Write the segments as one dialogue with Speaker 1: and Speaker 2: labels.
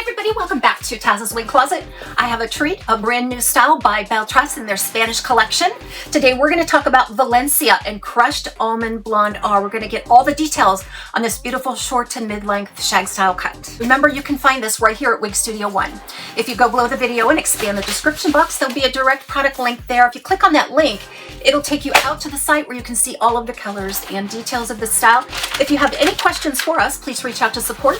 Speaker 1: Everybody, welcome back to Taz's Wig Closet. I have a treat, a brand new style by Belle Tress in their Spanish collection. Today we're going to talk about Valencia and Crushed Almond Blonde R. We're going to get all the details on this beautiful short to mid-length shag style cut. Remember, you can find this right here at WIGSTUDIO1. If you go below the video and expand the description box, there'll be a direct product link there. If you click on that link, it'll take you out to the site where you can see all of the colors and details of the style. If you have any questions for us, please reach out to support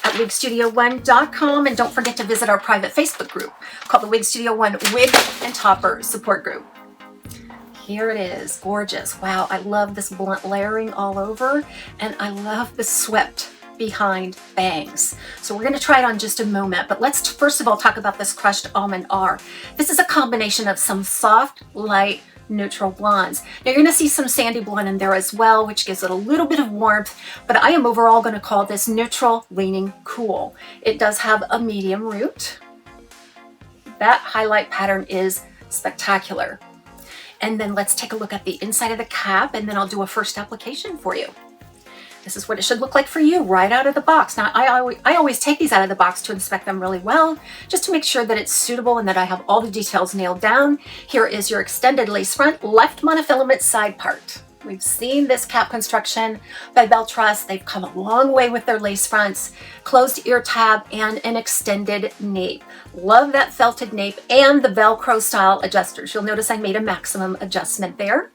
Speaker 1: at WIGSTUDIO1.com, and don't forget to visit our private Facebook group called the WIGSTUDIO1 Wig and Topper Support Group. Here it is, gorgeous. Wow, I love this blunt layering all over, and I love the swept behind bangs. So we're going to try it on just a moment, but let's first of all talk about this Crushed Almond R. This is a combination of some soft, light, neutral blondes. Now you're going to see some sandy blonde in there as well, which gives it a little bit of warmth, but I am overall going to call this neutral leaning cool. It does have a medium root. That highlight pattern is spectacular. And then let's take a look at the inside of the cap, and then I'll do a first application for you. This is what it should look like for you right out of the box. Now, I always take these out of the box to inspect them really well, just to make sure that it's suitable and that I have all the details nailed down. Here is your extended lace front, left monofilament side part. We've seen this cap construction by Belle Tress. They've come a long way with their lace fronts, closed ear tab, and an extended nape. Love that felted nape and the Velcro style adjusters. You'll notice I made a maximum adjustment there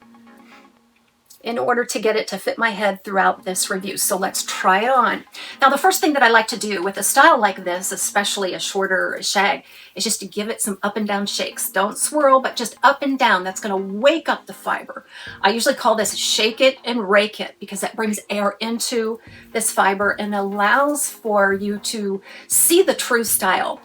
Speaker 1: in order to get it to fit my head throughout this review. So let's try it on. Now, the first thing that I like to do with a style like this, especially a shorter shag, is just to give it some up and down shakes. Don't swirl, but just up and down. That's gonna wake up the fiber. I usually call this shake it and rake it, because that brings air into this fiber and allows for you to see the true style.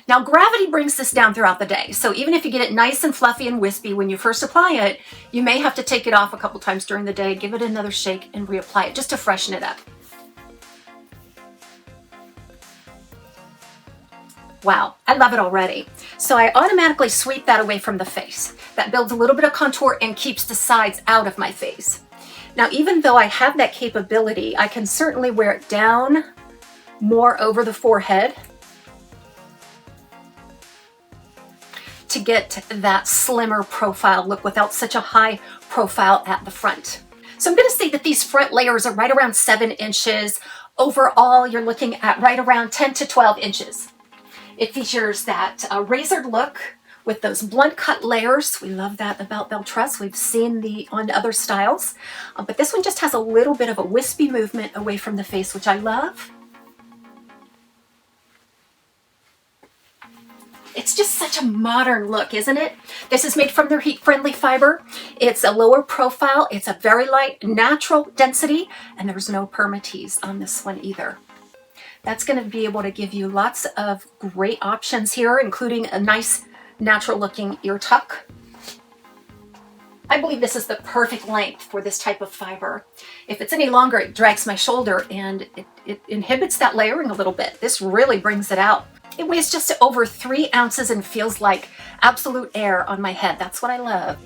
Speaker 1: Now, gravity brings this down throughout the day. So even if you get it nice and fluffy and wispy when you first apply it, you may have to take it off a couple times during the day, give it another shake, and reapply it just to freshen it up. Wow, I love it already. So I automatically sweep that away from the face. That builds a little bit of contour and keeps the sides out of my face. Now, even though I have that capability, I can certainly wear it down more over the forehead to get that slimmer profile look without such a high profile at the front. So I'm going to say that these front layers are right around 7 inches. Overall, you're looking at right around 10 to 12 inches. It features that razored look with those blunt cut layers. We love that about Belle Tress. We've seen on other styles, but this one just has a little bit of a wispy movement away from the face, which I love. It's just such a modern look, isn't it? This is made from their heat-friendly fiber. It's a lower profile. It's a very light, natural density, and there's no permatease on this one either. That's going to be able to give you lots of great options here, including a nice, natural-looking ear tuck. I believe this is the perfect length for this type of fiber. If it's any longer, it drags my shoulder, and it inhibits that layering a little bit. This really brings it out. It weighs just over 3 ounces and feels like absolute air on my head. That's what I love.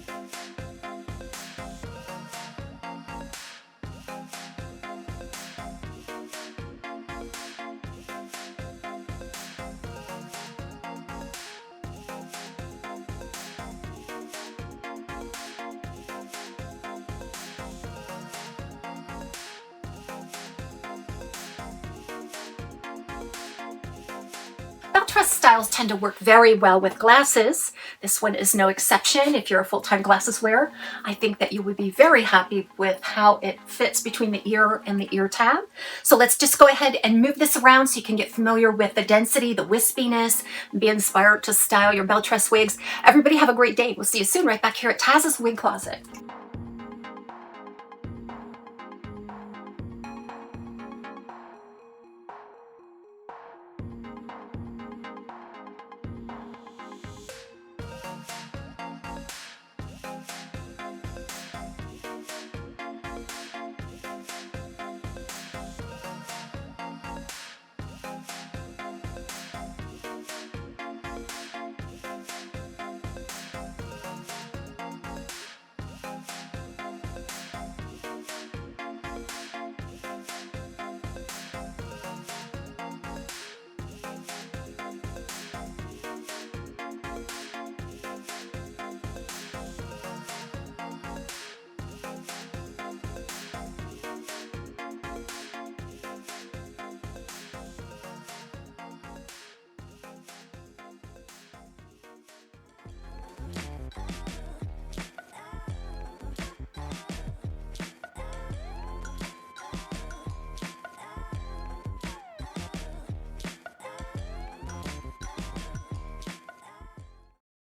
Speaker 1: Belle Tress styles tend to work very well with glasses. This one is no exception. If you're a full-time glasses wearer, I think that you would be very happy with how it fits between the ear and the ear tab. So let's just go ahead and move this around so you can get familiar with the density, the wispiness, and be inspired to style your Belle Tress wigs. Everybody have a great day. We'll see you soon right back here at Taz's Wig Closet.